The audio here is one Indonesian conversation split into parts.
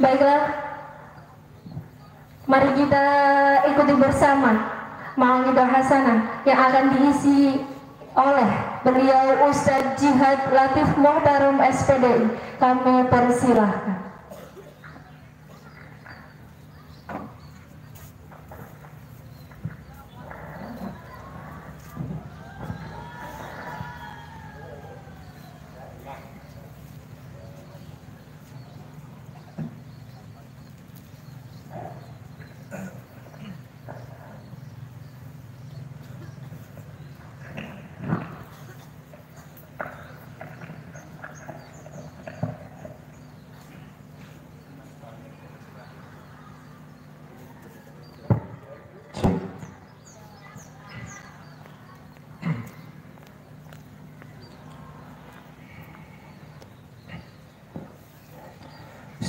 Baiklah, mari kita ikuti bersama Mau'idah Hasanah yang akan diisi oleh beliau Ustadz Jihad Latif Muhtaram SPDI. Kami persilahkan.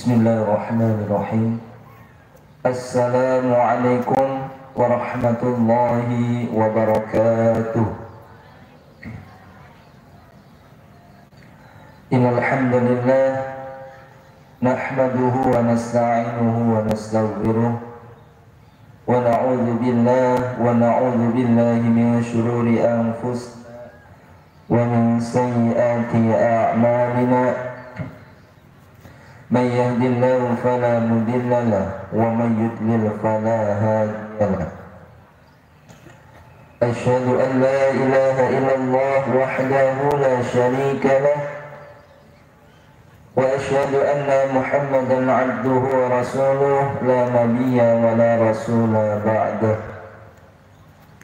Bismillahirrahmanirrahim. Assalamualaikum warahmatullahi wabarakatuh. Innal hamdalillah nahmaduhu wa nasta'inuhu wa nastaghfiruh wa na'udzu billahi min shururi anfusina wa min sayyiati a'malina. من يهد الله فلا مضل له ومن يضلل فلا هادي له أشهد أن لا إله إلا الله وحده لا شريك له وأشهد أن محمدا عبده ورسوله لا نبي ولا رسول بعده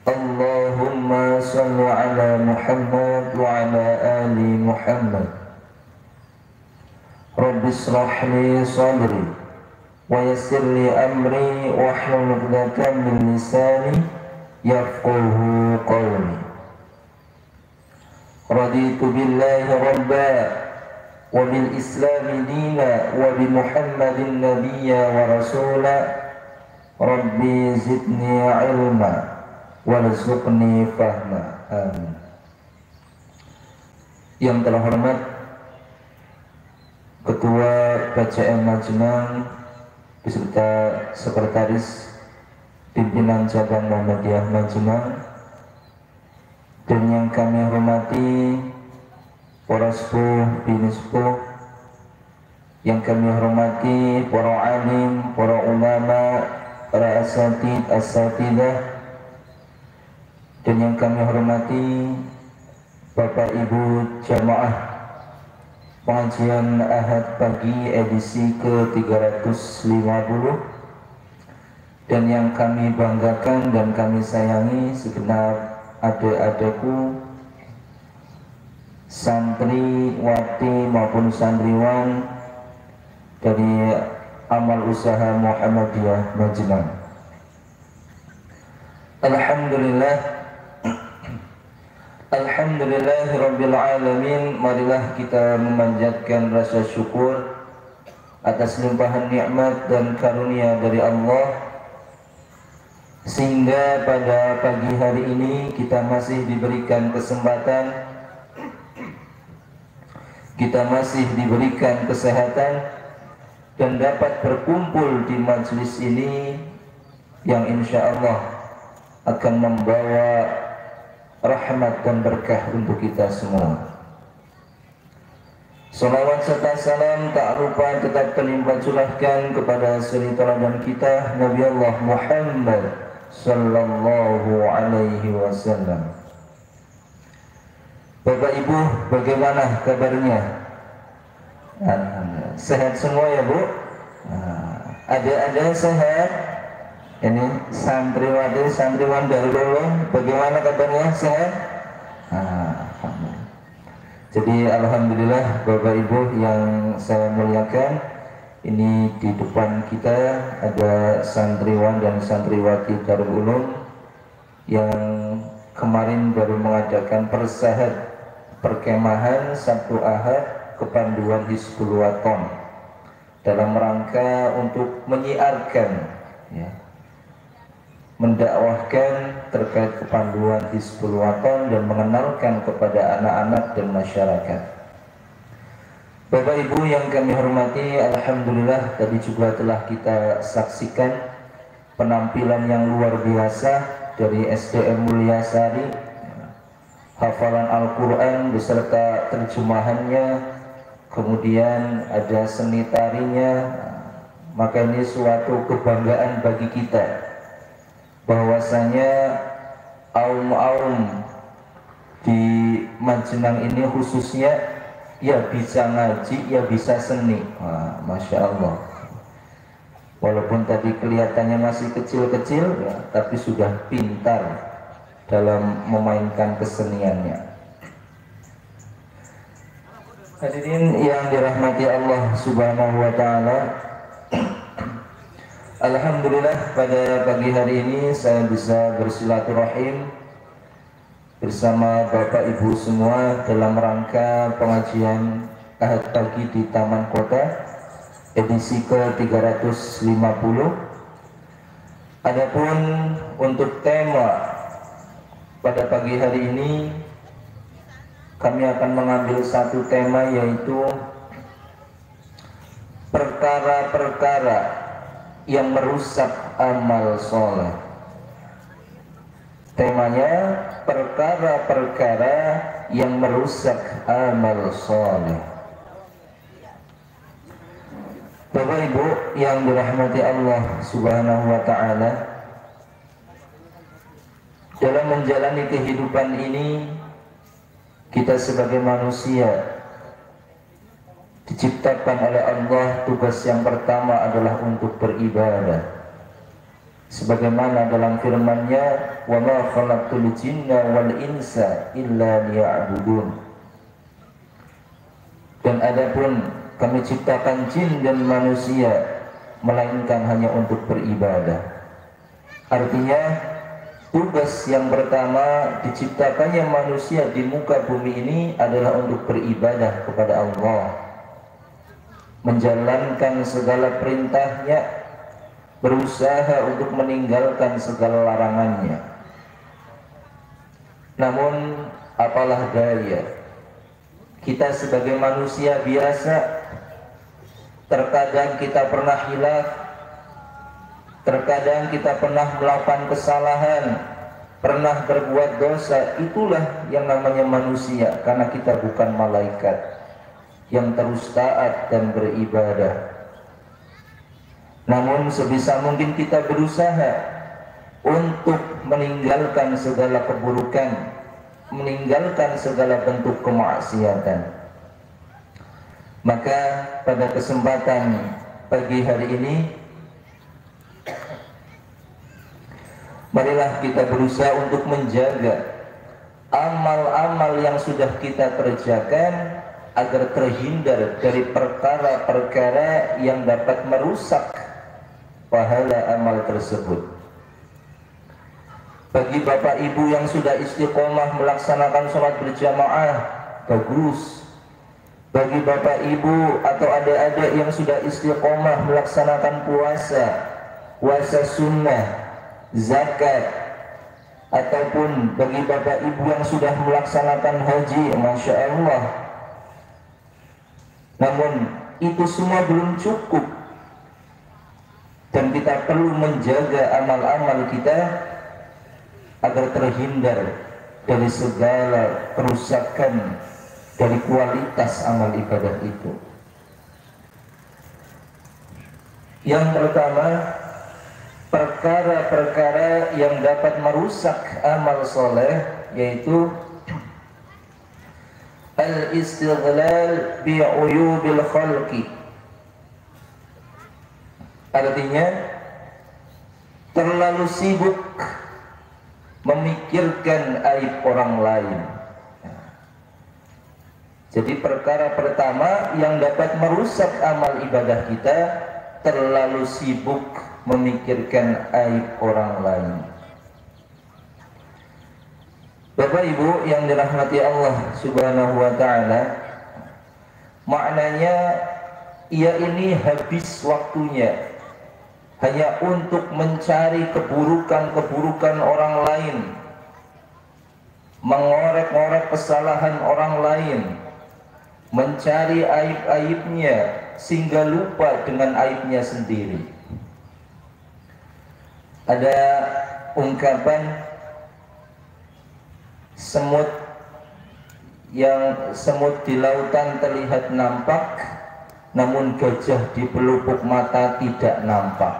اللهم صل على محمد وعلى آل محمد Rabbi shrah li sadri wa yassir li amri wahlul 'uqdatam min lisani yafqahu qawli. Raditu billahi rabba wa bil islami dina wa bi Muhammadin nabiyya wa rasula. Rabbi zidni ilma warzuqni fahma. Amin. Yang terhormat Ketua PCM Majenang beserta Sekretaris Pimpinan Cabang Muhammadiyah Majenang, dan yang kami hormati para sepuh, bini sepuh, yang kami hormati para alim, para ulama, para asatidah, dan yang kami hormati Bapak Ibu jamaah pengajian Ahad pagi edisi ke-350, dan yang kami banggakan dan kami sayangi segenap adik-adikku santriwati maupun santriwan dari amal usaha Muhammadiyah Majenang. Alhamdulillahirabbil alamin. Marilah kita memanjatkan rasa syukur atas limpahan nikmat dan karunia dari Allah, sehingga pada pagi hari ini kita masih diberikan kesempatan, kita masih diberikan kesehatan dan dapat berkumpul di majelis ini yang insya Allah akan membawa rahmat dan berkah untuk kita semua. Salawat serta salam tak lupa tetap terlimpah curahkan kepada suri teladan kita Nabi Allah Muhammad sallallahu alaihi wasallam. Bapak Ibu, bagaimana kabarnya? Alhamdulillah. Sehat semua ya Bu? Ada sehat? Ini santriwati, santriwan dari Ulung, bagaimana kabarnya? Sehat? Alhamdulillah. Jadi alhamdulillah Bapak Ibu yang saya muliakan, ini di depan kita ada santriwan dan santriwati Darul Ulum yang kemarin baru mengadakan perkemahan Sabtu Ahad kepanduan Hizbul Wathon dalam rangka untuk menyiarkan, ya, mendakwahkan terkait kepanduan Hizbul Wathon dan mengenalkan kepada anak-anak dan masyarakat. Bapak Ibu yang kami hormati, alhamdulillah tadi juga telah kita saksikan penampilan yang luar biasa dari SDM Mulyasari, hafalan Al-Quran beserta terjemahannya, kemudian ada seni tarinya. Maka ini suatu kebanggaan bagi kita bahwasanya aum-aum di Majenang ini khususnya ya bisa ngaji, ya bisa seni. Masya Allah. Walaupun tadi kelihatannya masih kecil-kecil ya, tapi sudah pintar dalam memainkan keseniannya. Hadirin yang dirahmati Allah Subhanahu wa taala, alhamdulillah pada pagi hari ini saya bisa bersilaturahim bersama Bapak Ibu semua dalam rangka pengajian Ahad pagi di Taman Kota edisi ke-350. Adapun untuk tema pada pagi hari ini, kami akan mengambil satu tema, yaitu perkara-perkara yang merusak amal soleh. Temanya perkara-perkara yang merusak amal soleh. Bapak Ibu yang dirahmati Allah Subhanahu wa taala, dalam menjalani kehidupan ini kita sebagai manusia diciptakan oleh Allah, tugas yang pertama adalah untuk beribadah. Sebagaimana dalam firman-Nya, "Wa ma khalaqtul jinna wal insa illa liya'budun." Dan adapun kami ciptakan jin dan manusia melainkan hanya untuk beribadah. Artinya tugas yang pertama diciptakannya manusia di muka bumi ini adalah untuk beribadah kepada Allah, menjalankan segala perintahnya, berusaha untuk meninggalkan segala larangannya. Namun apalah daya, kita sebagai manusia biasa, terkadang kita pernah hilaf, terkadang kita pernah melakukan kesalahan, pernah berbuat dosa. Itulah yang namanya manusia, karena kita bukan malaikat yang terus taat dan beribadah. Namun sebisa mungkin kita berusaha untuk meninggalkan segala keburukan, meninggalkan segala bentuk kemaksiatan. Maka pada kesempatan pagi hari ini, marilah kita berusaha untuk menjaga amal-amal yang sudah kita kerjakan agar terhindar dari perkara-perkara yang dapat merusak pahala amal tersebut. Bagi Bapak Ibu yang sudah istiqomah melaksanakan sholat berjamaah, bagus. Bagi Bapak Ibu atau adik-adik yang sudah istiqomah melaksanakan puasa sunnah, zakat, ataupun bagi Bapak Ibu yang sudah melaksanakan haji, Masya Allah. Namun itu semua belum cukup, dan kita perlu menjaga amal-amal kita agar terhindar dari segala kerusakan dari kualitas amal ibadah itu. Yang pertama, perkara-perkara yang dapat merusak amal soleh, yaitu al-istighlal bi'uyubil khalqi. Artinya terlalu sibuk memikirkan aib orang lain. Jadi perkara pertama yang dapat merusak amal ibadah kita, terlalu sibuk memikirkan aib orang lain. Bapak Ibu yang dirahmati Allah Subhanahu wa taala, maknanya ia ini habis waktunya hanya untuk mencari keburukan-keburukan orang lain, mengorek-ngorek kesalahan orang lain, mencari aib-aibnya sehingga lupa dengan aibnya sendiri. Ada ungkapan semut di lautan terlihat nampak, namun gajah di pelupuk mata tidak nampak.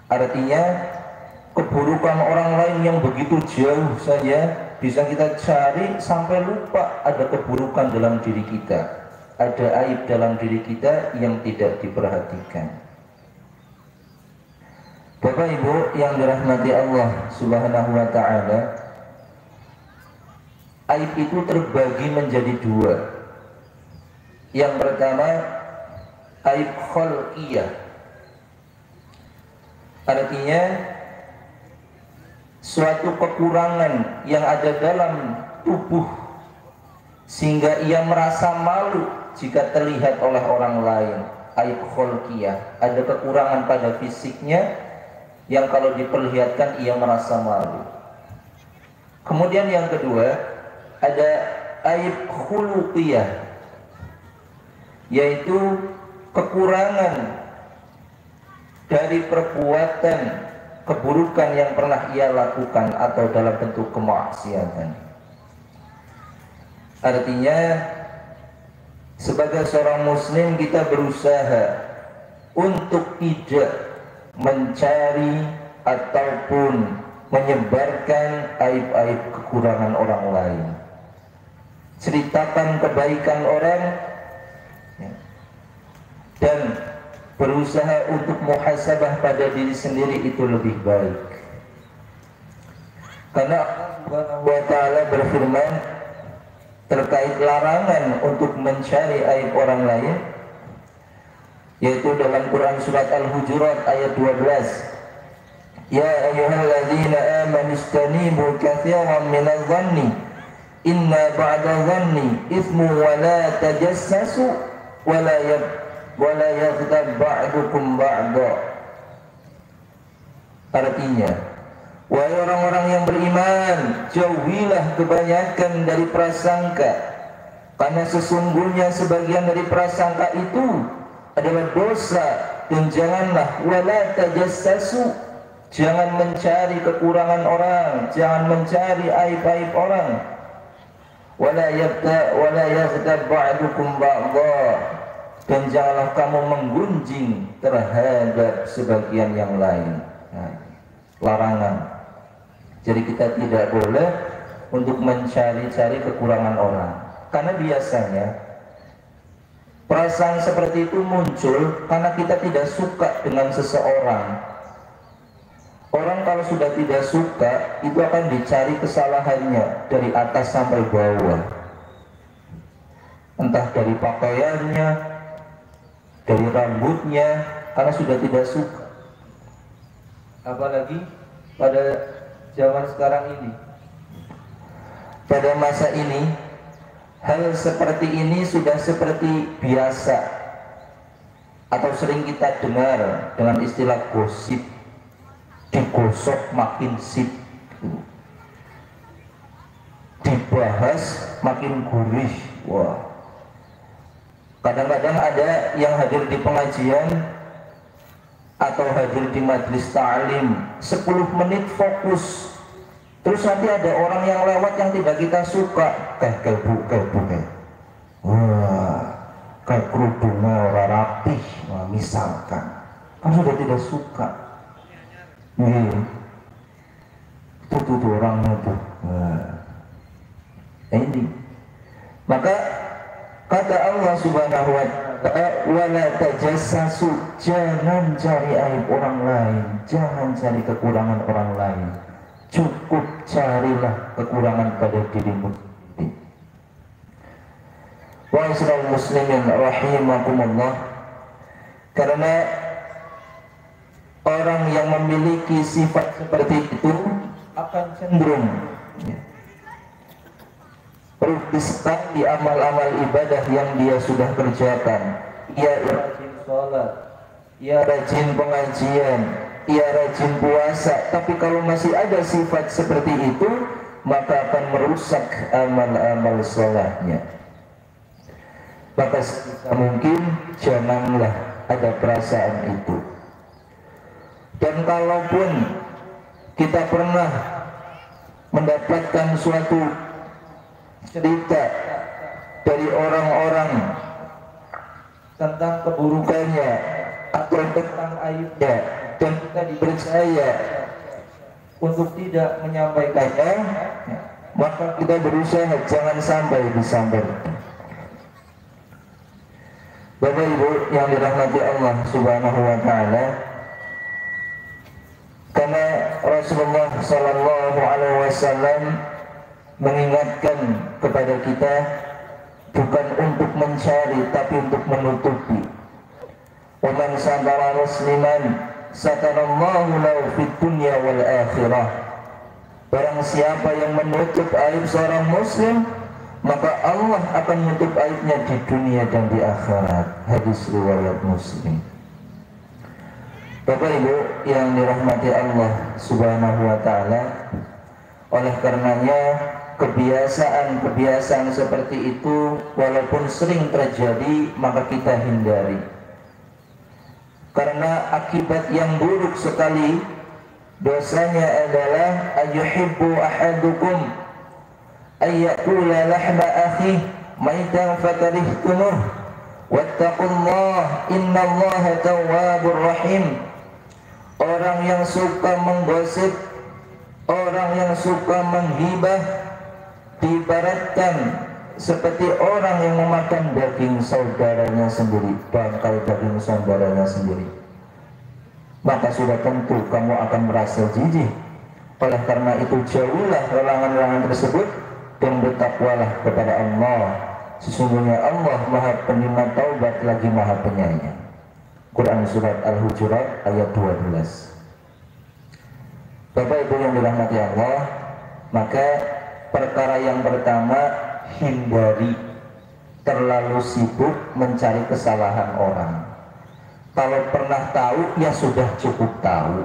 Artinya keburukan orang lain yang begitu jauh saja bisa kita cari sampai lupa ada keburukan dalam diri kita, ada aib dalam diri kita yang tidak diperhatikan. Bapak Ibu yang dirahmati Allah Subhanahu wa ta'ala, aib itu terbagi menjadi dua. Yang pertama, aib khalqiyah. Artinya suatu kekurangan yang ada dalam tubuh sehingga ia merasa malu jika terlihat oleh orang lain. Aib khalqiyah, ada kekurangan pada fisiknya yang kalau diperlihatkan ia merasa malu. Kemudian yang kedua, ada aib khuluqiyah, yaitu kekurangan dari perbuatan keburukan yang pernah ia lakukan atau dalam bentuk kemaksiatan. Artinya sebagai seorang muslim kita berusaha untuk tidak mencari ataupun menyebarkan aib-aib kekurangan orang lain. Ceritakan kebaikan orang dan berusaha untuk muhasabah pada diri sendiri itu lebih baik. Karena Allah Subhanahu wa ta'ala berfirman terkait larangan untuk mencari aib orang lain, yaitu dalam Quran surat Al-Hujurat ayat 12. Ya ayyuhalladzina amanu istanibu katsiran minadh dhanni inna ba'da dhanni itsmu wa la tajassasu wa la yaghtab ba'dukum ba'da. Artinya, wahai orang-orang yang beriman, jauhilah kebanyakan dari prasangka, karena sesungguhnya sebagian dari prasangka itu adalah dosa. Dan janganlah wala tajassasu, jangan mencari kekurangan orang, jangan mencari aib-aib orang. Wala yaghtab ba'dukum ba'dha, dan janganlah kamu menggunjing terhadap sebagian yang lain. Nah, larangan. Jadi kita tidak boleh untuk mencari-cari kekurangan orang, karena biasanya perasaan seperti itu muncul karena kita tidak suka dengan seseorang. Orang kalau sudah tidak suka, itu akan dicari kesalahannya dari atas sampai bawah. Entah dari pakaiannya, dari rambutnya, karena sudah tidak suka. Apalagi pada zaman sekarang ini, pada masa ini, hal seperti ini sudah seperti biasa atau sering kita dengar dengan istilah gosip, digosok makin sip, dibahas makin gurih. Wah, kadang-kadang ada yang hadir di pengajian atau hadir di majelis ta'lim 10 menit fokus. Terus nanti ada orang yang lewat yang tidak kita suka, kayak bu, wah, kayak kerudungnya orang rapih, wah, misalkan, kan sudah tidak suka. Itu orangnya tuh. Ini. Maka kata Allah Subhanahu wa ta'ala, wala tajassasu, jangan cari aib orang lain, jangan cari kekurangan orang lain. Cukup carilah kekurangan pada dirimu sendiri. Wa'isral muslimin rahimakumullah. Karena orang yang memiliki sifat seperti itu akan cenderung berdusta di amal-amal ibadah yang dia sudah kerjakan. Ia rajin sholat, ia rajin pengajian, ia rajin puasa, tapi kalau masih ada sifat seperti itu, maka akan merusak amal-amal sholatnya. maka sebisa mungkin janganlah ada perasaan itu. Dan kalaupun kita pernah mendapatkan suatu cerita dari orang-orang tentang keburukannya atau tentang aibnya, dan kita dipercaya untuk tidak menyampaikannya, maka kita berusaha jangan sampai disampaikan. Bapak Ibu yang dirahmati Allah Subhanahu wa taala, karena Rasulullah sallallahu alaihi wasallam mengingatkan kepada kita bukan untuk mencari tapi untuk menutupi. Wa man satara musliman satarallahu lahu fid dunya wal akhirah. Barang siapa yang menutup aib seorang muslim, maka Allah akan menutup aibnya di dunia dan di akhirat. Hadis riwayat Muslim. Bapak Ibu yang dirahmati Allah Subhanahu wa taala, oleh karenanya kebiasaan-kebiasaan seperti itu walaupun sering terjadi, maka kita hindari. Karena akibat yang buruk sekali dosanya adalah ayyuhibbu ahadukum ayyakula lahma akhi maitan fakarihtumuh wattaqullah innallaha tawwabur rahim. Orang yang suka menggosip, orang yang suka menghibah, diibaratkan seperti orang yang memakan daging saudaranya sendiri, bangkai daging saudaranya sendiri. Maka sudah tentu kamu akan merasa jijik. Oleh karena itu jauhlah larangan-larangan tersebut dan bertakwalah kepada Allah. Sesungguhnya Allah Maha Penerima Taubat lagi Maha Penyayang. Quran Surat Al-Hujurat ayat 12. Bapak Ibu yang dirahmati Allah, maka perkara yang pertama, hindari terlalu sibuk mencari kesalahan orang. Kalau pernah tahu, ya sudah cukup tahu.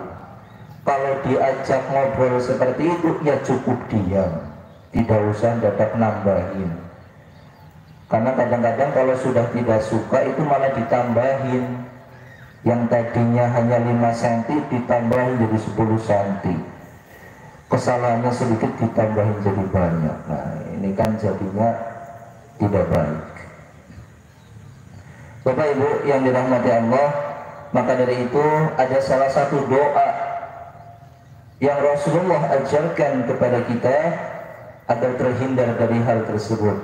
Kalau diajak ngobrol seperti itu, ya cukup diam. Tidak usah dapat nambahin. Karena kadang-kadang kalau sudah tidak suka itu malah ditambahin. Yang tadinya hanya 5 cm ditambahin jadi 10 cm. Kesalahannya sedikit ditambahin jadi banyak. Nah ini kan jadinya tidak baik. Bapak Ibu yang dirahmati Allah, maka dari itu ada salah satu doa yang Rasulullah ajarkan kepada kita agar terhindar dari hal tersebut.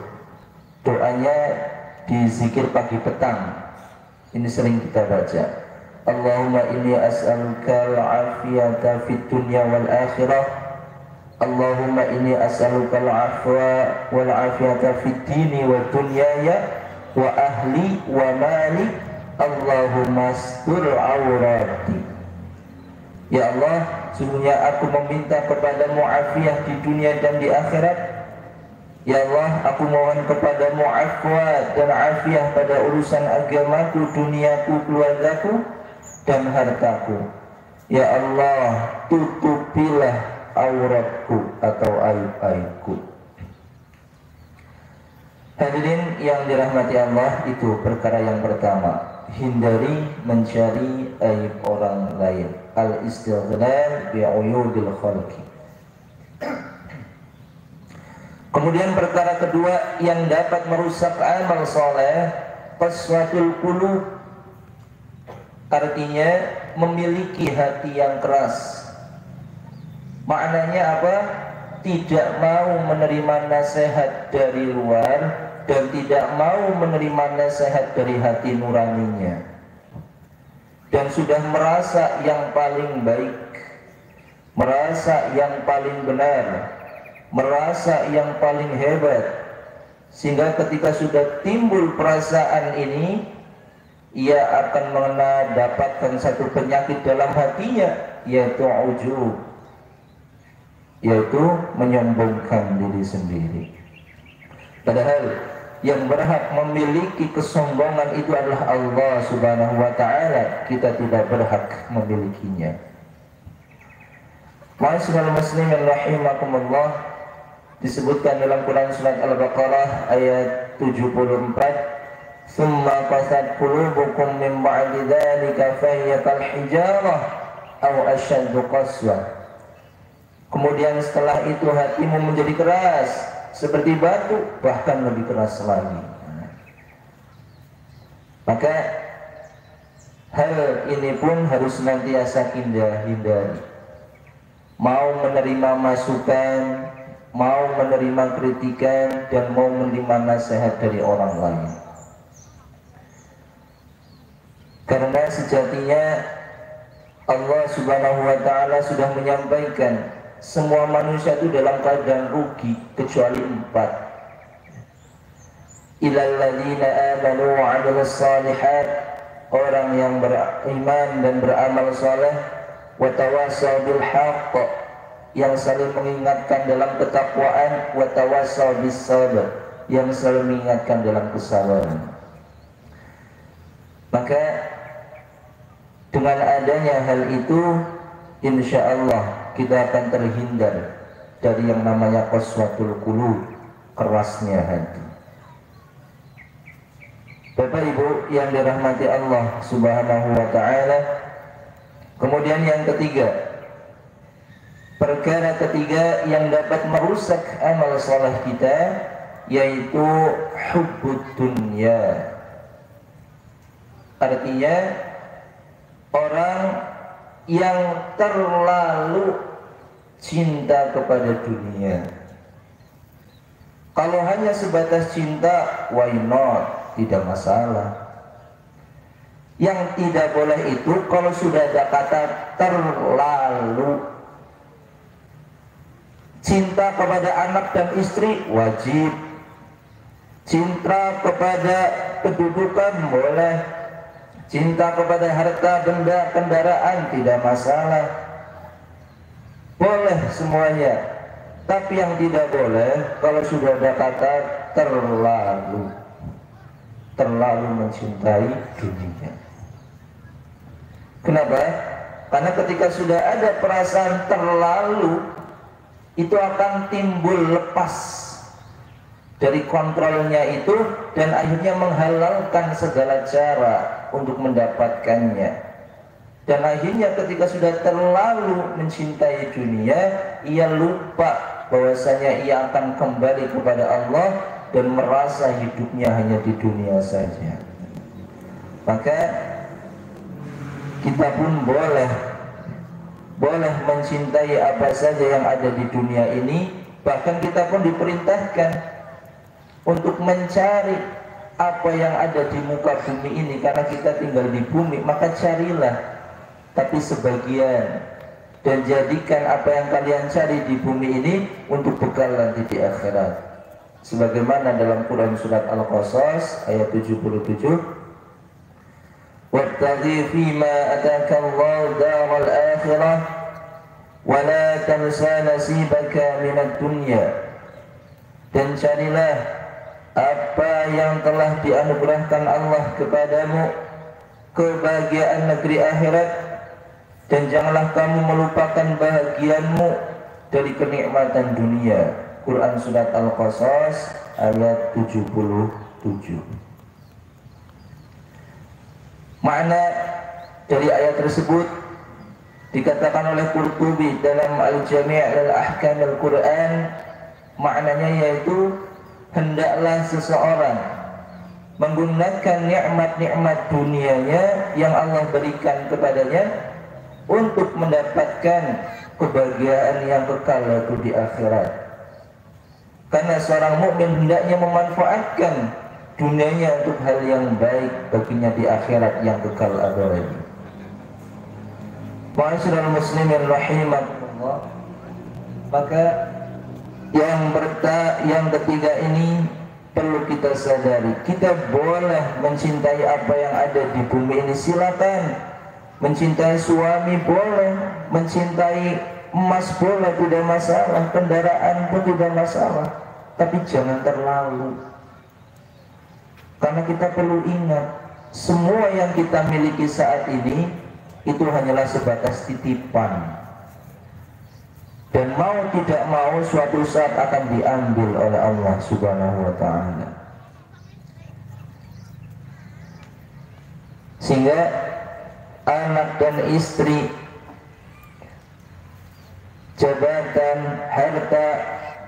Doanya di zikir pagi petang. Ini sering kita baca. Allahumma inni as'aluka al-afiyata fid dunya wal akhirah. Allahumma inni as'aluka al-afwa wal afiyata fid dini wa dunyaya wa ahli wa mali. Allahumma astur awrati. Ya Allah, sesungguhnya aku meminta kepadamu afiah di dunia dan di akhirat. Ya Allah, aku mohon kepadamu afwa dan afiah pada urusan agamaku, duniaku, keluargaku, dan hartaku. Ya Allah, tutupilah auratku atau aib-aibku. Hadirin yang dirahmati Allah, itu perkara yang pertama, hindari mencari aib orang lain. Al-istighlal bi'uyubil khalqi. Kemudian perkara kedua yang dapat merusak amal soleh, qaswatul qulub, artinya memiliki hati yang keras. Maknanya apa? Tidak mau menerima nasihat dari luar dan tidak mau menerima nasihat dari hati nuraninya, dan sudah merasa yang paling baik, merasa yang paling benar, merasa yang paling hebat, sehingga ketika sudah timbul perasaan ini, ia akan dapatkan satu penyakit dalam hatinya, yaitu ujub, yaitu menyombongkan diri sendiri. Padahal yang berhak memiliki kesombongan itu adalah Allah Subhanahu wa ta'ala. Kita tidak berhak memilikinya. Ma'asyiral muslimin rahimakumullah, disebutkan dalam Quran Surat Al-Baqarah ayat 74, thumma qasat qulubukum min ba'di dzalika fahiya kal hijarah aw ashaddu qaswah. Kemudian setelah itu hatimu menjadi keras seperti batu, bahkan lebih keras lagi. Maka hal ini pun harus senantiasa hindari. Mau menerima masukan, mau menerima kritikan, dan mau menerima nasihat dari orang lain. Karena sejatinya Allah Subhanahu wa ta'ala sudah menyampaikan semua manusia itu dalam keadaan rugi kecuali 4. Illal ladzina amanu wa 'amilus shalihat, orang yang beriman dan beramal saleh, wa tawassaw bil haqq, yang saling mengingatkan dalam ketakwaan, wa tawassaw bis sabr, yang saling mengingatkan dalam kesabaran. Maka dengan adanya hal itu, insya Allah kita akan terhindar dari yang namanya qaswatul qulub, kerasnya hati. Bapak Ibu yang dirahmati Allah Subhanahu wa ta'ala, kemudian yang ketiga, perkara ketiga yang dapat merusak amal saleh kita, yaitu hubbud dunya. Artinya orang yang terlalu cinta kepada dunia. Kalau hanya sebatas cinta, why not? Tidak masalah. Yang tidak boleh itu kalau sudah ada kata terlalu. Cinta kepada anak dan istri wajib. Cinta kepada kedudukan boleh. Cinta kepada harta benda kendaraan tidak masalah. Boleh semuanya. Tapi yang tidak boleh kalau sudah ada kata terlalu. Terlalu mencintai dunia. Kenapa? Karena ketika sudah ada perasaan terlalu, itu akan timbul lepas dari kontrolnya itu, dan akhirnya menghalalkan segala cara untuk mendapatkannya. Dan akhirnya ketika sudah terlalu mencintai dunia, ia lupa bahwasanya ia akan kembali kepada Allah dan merasa hidupnya hanya di dunia saja. Maka kita pun boleh mencintai apa saja yang ada di dunia ini. Bahkan kita pun diperintahkan untuk mencari apa yang ada di muka bumi ini, karena kita tinggal di bumi. Maka carilah, tapi sebagian, dan jadikan apa yang kalian cari di bumi ini untuk bekal nanti di akhirat. Sebagaimana dalam Quran surat Al-Qasas ayat 77, wabtaghi fima ataka Allah daral akhirah wa la tansa nasibaka minad dunya, dan carilah apa yang telah dianugerahkan Allah kepadamu, kebahagiaan negeri akhirat, dan janganlah kamu melupakan bahagianmu dari kenikmatan dunia. Quran surat Al-Qasas ayat 77. Makna dari ayat tersebut dikatakan oleh Qurtubi dalam Al-Jami' al-Ahkam al-Quran, maknanya yaitu hendaklah seseorang menggunakan nikmat-nikmat dunianya yang Allah berikan kepadanya untuk mendapatkan kebahagiaan yang kekal itu di akhirat. Karena seorang mukmin hendaknya memanfaatkan dunianya untuk hal yang baik baginya di akhirat yang kekal abadi. Ma'asyiral muslimin rahimakumullah. Maka yang ketiga ini perlu kita sadari. Kita boleh mencintai apa yang ada di bumi ini, silakan. Mencintai suami boleh, mencintai emas boleh, tidak masalah, kendaraan pun tidak masalah, tapi jangan terlalu. Karena kita perlu ingat, semua yang kita miliki saat ini itu hanyalah sebatas titipan, dan mau tidak mau suatu saat akan diambil oleh Allah Subhanahu wa ta'ala. sehingga anak dan istri, jabatan, harta,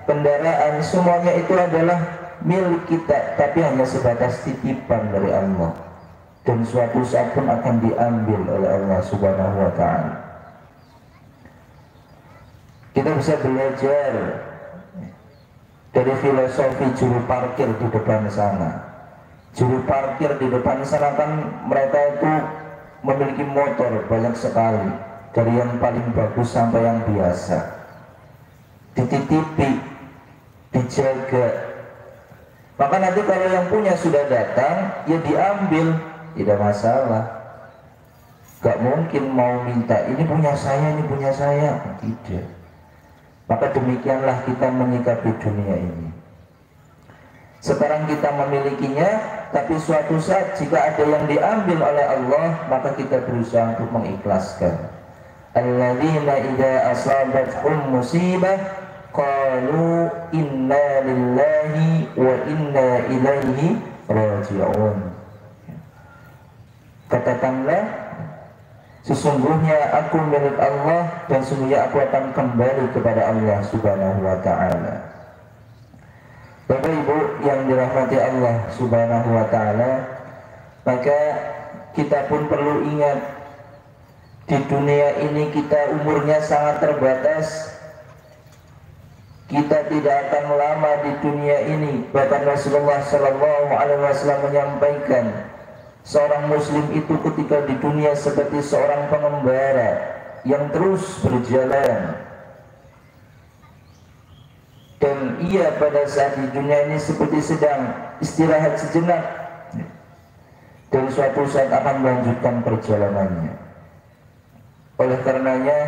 kendaraan, semuanya itu adalah milik kita, tapi hanya sebatas titipan dari Allah, dan suatu saat pun akan diambil oleh Allah Subhanahu wa ta'ala. Kita bisa belajar dari filosofi juru parkir di depan sana. Juru parkir di depan sana kan mereka itu memiliki motor banyak sekali, dari yang paling bagus sampai yang biasa. Dititipi, dijaga. Maka nanti kalau yang punya sudah datang, ya diambil, tidak masalah. Gak mungkin mau minta ini punya saya, ini punya saya, tidak. Maka demikianlah kita menyikapi dunia ini. Sekarang kita memilikinya, tapi suatu saat jika ada yang diambil oleh Allah, maka kita berusaha untuk mengikhlaskan. Alladzina idza asabathum musibah qalu inna lillahi wa inna ilaihi raji'un. Katakanlah, sesungguhnya aku milik Allah dan sesungguhnya aku akan kembali kepada Allah Subhanahu wa ta'ala. Bapak Ibu yang dirahmati Allah Subhanahu wa ta'ala, maka kita pun perlu ingat, di dunia ini kita umurnya sangat terbatas. Kita tidak akan lama di dunia ini. Bahkan Rasulullah Sallallahu Alaihi Wasallam menyampaikan, seorang muslim itu ketika di dunia seperti seorang pengembara yang terus berjalan, dan ia pada saat di dunia ini seperti sedang istirahat sejenak, dan suatu saat akan melanjutkan perjalanannya. Oleh karenanya,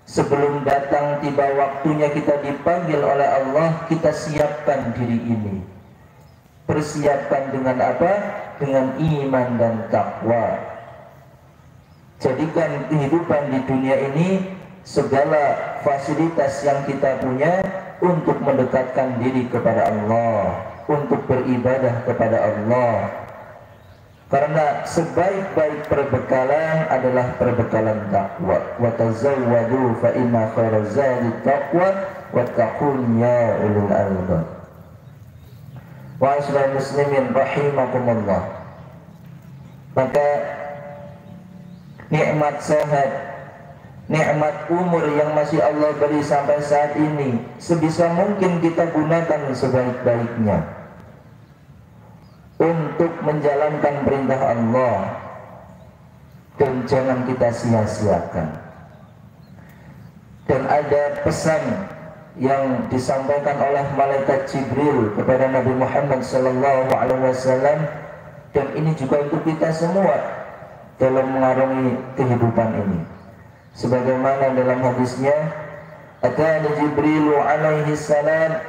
sebelum datang tiba waktunya kita dipanggil oleh Allah, kita siapkan diri ini. Persiapkan dengan apa? Dengan iman dan takwa. Jadikan kehidupan di dunia ini segala fasilitas yang kita punya untuk mendekatkan diri kepada Allah, untuk beribadah kepada Allah. Karena sebaik-baik perbekalan adalah perbekalan takwa. Wa tazawwadu fa inna khairaz zadi taqwa wattaqun ya ulul albab. Wa'asyiral muslimin rahimakumullah. Maka nikmat sehat, nikmat umur yang masih Allah beri sampai saat ini, sebisa mungkin kita gunakan sebaik-baiknya untuk menjalankan perintah Allah, dan jangan kita sia-siakan. Dan ada pesan yang disampaikan oleh malaikat Jibril kepada Nabi Muhammad SAW, dan ini juga untuk kita semua dalam mengarungi kehidupan ini. Sebagaimana dalam hadisnya, atani Jibril alaihi salam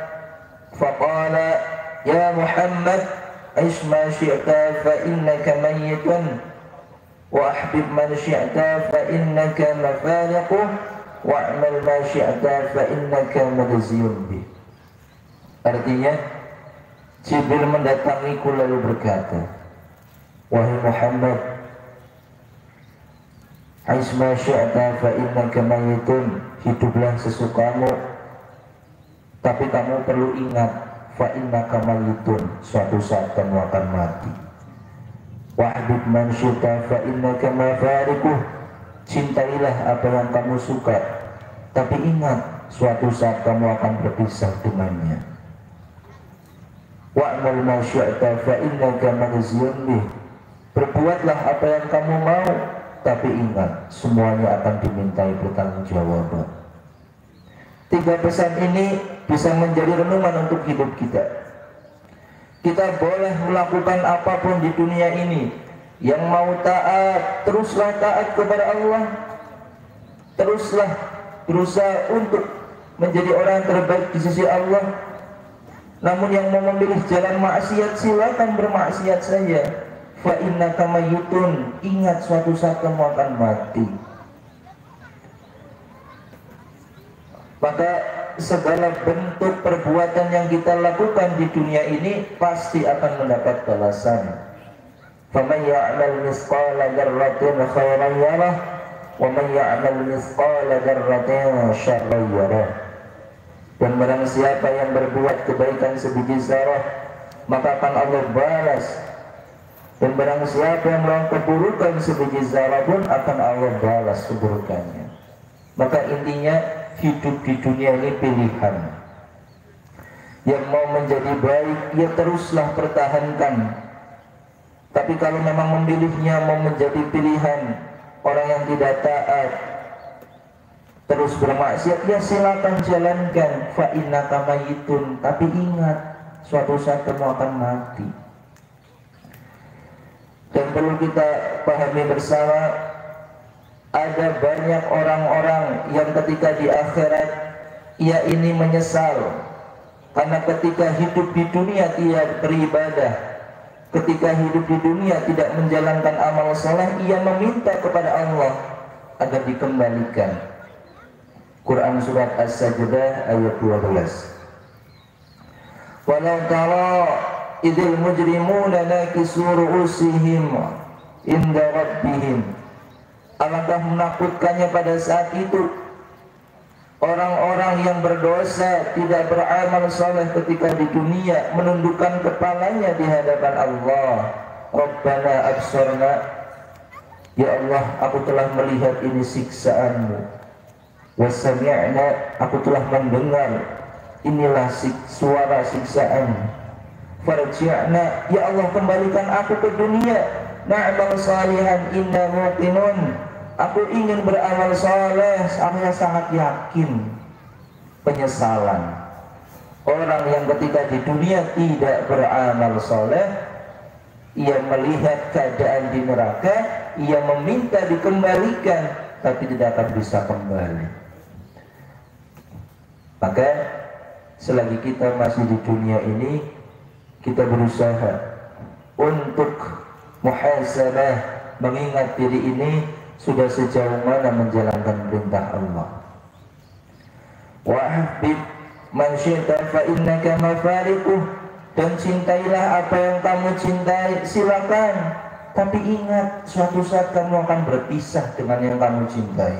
faqala ya Muhammad عش ما شئت فإنك ميت وأحبب من شئت فإنك مفارق وأعمل ما شئت فإنك مجزي به. Artinya, Jibril mendatangiku lalu berkata, wahai Muhammad, عش ما شئت فإنك ميت, hiduplah sesukamu, tapi kamu perlu ingat, fa innaka mayitun, suatu saat kamu akan mati. Wahbib man syita fa innaka mafariquh, cintailah apa yang kamu suka, tapi ingat suatu saat kamu akan berpisah dengannya. Wa'mal ma syi'ta fa innaka majziyun bih, berbuatlah apa yang kamu mau, tapi ingat semuanya akan dimintai pertanggungjawaban. Tiga pesan ini bisa menjadi renungan untuk hidup kita. Kita boleh melakukan apapun di dunia ini. Yang mau taat, teruslah taat kepada Allah. Teruslah berusaha untuk menjadi orang terbaik di sisi Allah. Namun yang mau memilih jalan maksiat, silakan bermaksiat saja. Fa innaka mayyitun, ingat suatu saat kamu akan mati. Maka segala bentuk perbuatan yang kita lakukan di dunia ini pasti akan mendapat balasan. faman ya'mal mithqala dzarratin khairan yarah wa man ya'mal mithqala dzarratin syarran yarah. Dan barang siapa yang berbuat kebaikan sebiji zarah, maka akan Allah balas. Dan barang siapa yang melakukan keburukan sebiji zarah pun akan Allah balas keburukannya. Maka intinya hidup di dunia ini pilihan. Yang mau menjadi baik, ya teruslah pertahankan. Tapi kalau memang memilihnya mau menjadi pilihan orang yang tidak taat, terus bermaksiat, ya silakan jalankan. Fa innaka mayitun, tapi ingat suatu saat kamu akan mati. Dan perlu kita pahami bersama, ada banyak orang-orang yang ketika di akhirat ia ini menyesal karena ketika hidup di dunia tidak beribadah, ketika hidup di dunia tidak menjalankan amal saleh, ia meminta kepada Allah agar dikembalikan. Quran surat As-Sajdah ayat 12. Walau tara idil mujrimuna nakisu ru'usihim inda rabbihim. Alangkah menakutkannya pada saat itu orang-orang yang berdosa, tidak beramal saleh ketika di dunia, menundukkan kepalanya di hadapan Allah. Rabbana absarna, ya Allah, aku telah melihat ini siksaanmu. Wasami'na, aku telah mendengar inilah suara siksaan. Farji'na, ya Allah, kembalikan aku ke dunia. Na'mal salihan inna muqinun, aku ingin beramal saleh, saya sangat yakin. Penyesalan orang yang ketika di dunia tidak beramal saleh, ia melihat keadaan di neraka, ia meminta dikembalikan, tapi tidak akan bisa kembali. Maka selagi kita masih di dunia ini, kita berusaha untuk muhasabah, mengingat diri ini sudah sejauh mana menjalankan perintah Allah. Wa ahbib man syi'ta fa innaka mafariquh, dan cintailah apa yang kamu cintai, silakan, tapi ingat suatu saat kamu akan berpisah dengan yang kamu cintai.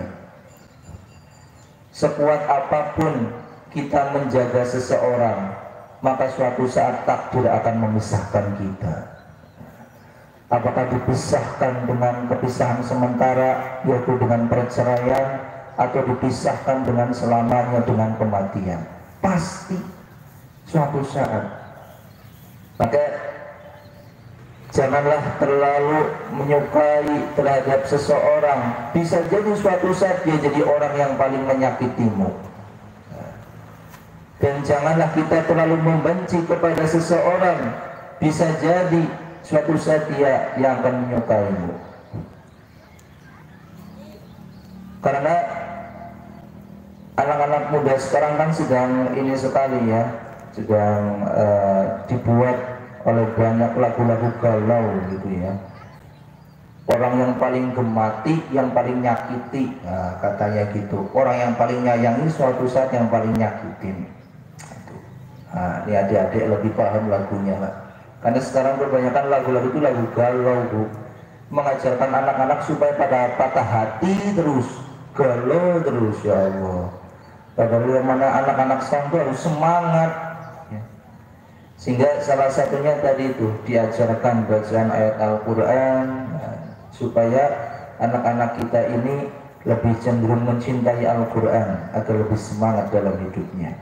Sekuat apapun kita menjaga seseorang, maka suatu saat takdir akan memisahkan kita. Apakah dipisahkan dengan kepisahan sementara, yaitu dengan perceraian, atau dipisahkan dengan selamanya dengan kematian? Pasti suatu saat. Maka janganlah terlalu menyukai terhadap seseorang. Bisa jadi suatu saat dia jadi orang yang paling menyakitimu. Dan janganlah kita terlalu membenci kepada seseorang. Bisa jadi suatu saat dia yang akan menyukaimu. Karena anak-anak muda sekarang kan sedang ini sekali ya, sedang dibuat oleh banyak lagu-lagu galau gitu ya. Orang yang paling gemati, yang paling nyakiti, nah, katanya gitu. Orang yang paling nyayangi suatu saat yang paling nyakitin. Nah, ini adik-adik lebih paham lagunya lah. Karena sekarang kebanyakan lagu-lagu itu lagu galau, Bu. Mengajarkan anak-anak supaya pada patah hati terus, galau terus, ya Allah. Padahal yang mana anak-anak sekarang itu harus semangat ya. Sehingga salah satunya tadi itu diajarkan bacaan ayat Al-Quran, supaya anak-anak kita ini lebih cenderung mencintai Al-Quran agar lebih semangat dalam hidupnya.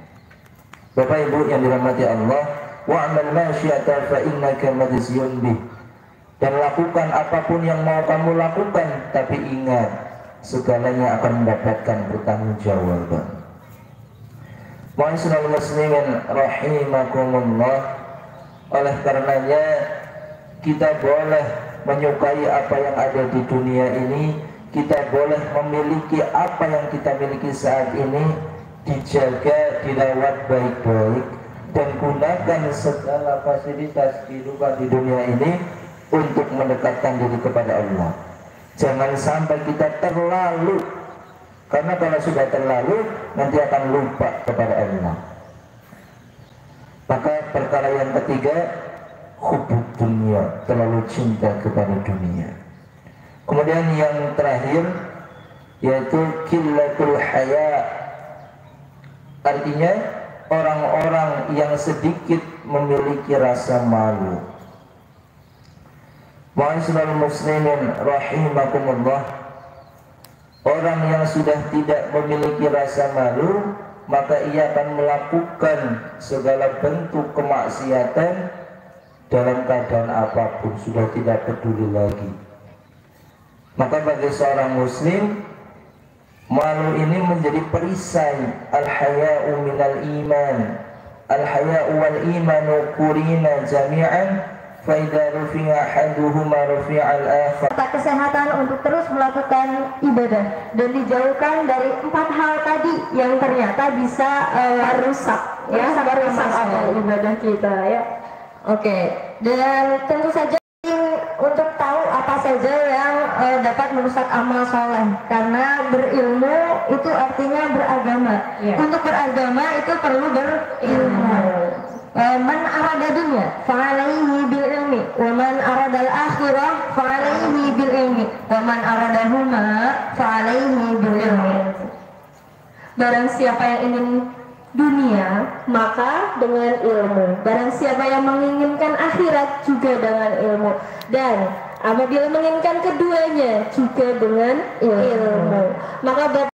Bapak Ibu yang dirahmati Allah, wa'mal ma syi'ta fa innaka majziyun bih. Dan lakukan apapun yang mau kamu lakukan, tapi ingat segalanya akan mendapatkan pertanggungjawaban. Ma'asyiral muslimin rahimakumullah. Oleh karenanya kita boleh menyukai apa yang ada di dunia ini, kita boleh memiliki apa yang kita miliki saat ini, dijaga, dirawat baik-baik, dan gunakan segala fasilitas kehidupan di dunia ini untuk mendekatkan diri kepada Allah. Jangan sampai kita terlalu, karena kalau sudah terlalu nanti akan lupa kepada Allah. Maka perkara yang ketiga, hubub. dunia, terlalu cinta kepada dunia. Kemudian yang terakhir yaitu qillatul haya, artinya orang-orang yang sedikit memiliki rasa malu. Ma'asyiral muslimin rahimakumullah, orang yang sudah tidak memiliki rasa malu, maka ia akan melakukan segala bentuk kemaksiatan dalam keadaan apapun, sudah tidak peduli lagi. Maka bagi seorang muslim, malu ini menjadi perisai. Al-haya'u minal iman, al-haya'u wal imanu kurina jami'an, fa idza rufi'a ahaduhuma rufi'al akhar. Kesehatan untuk terus melakukan ibadah dan dijauhkan dari 4 hal tadi yang ternyata bisa merusak amal ibadah kita ya. Oke. Dan tentu saja untuk tahu apa saja yang dapat merusak amal soleh, karena berilmu itu artinya beragama. Untuk beragama itu perlu berilmu. Man arada dunya fa'alaihi bil ilmi wa man arada al akhirah fa'alaihi bil ilmi wa man aradahuma fa'alaihi bil ilmi. Barang siapa yang ingin dunia, maka dengan ilmu. Barang siapa yang menginginkan akhirat, juga dengan ilmu. Dan apabila menginginkan keduanya, juga dengan ilmu. Maka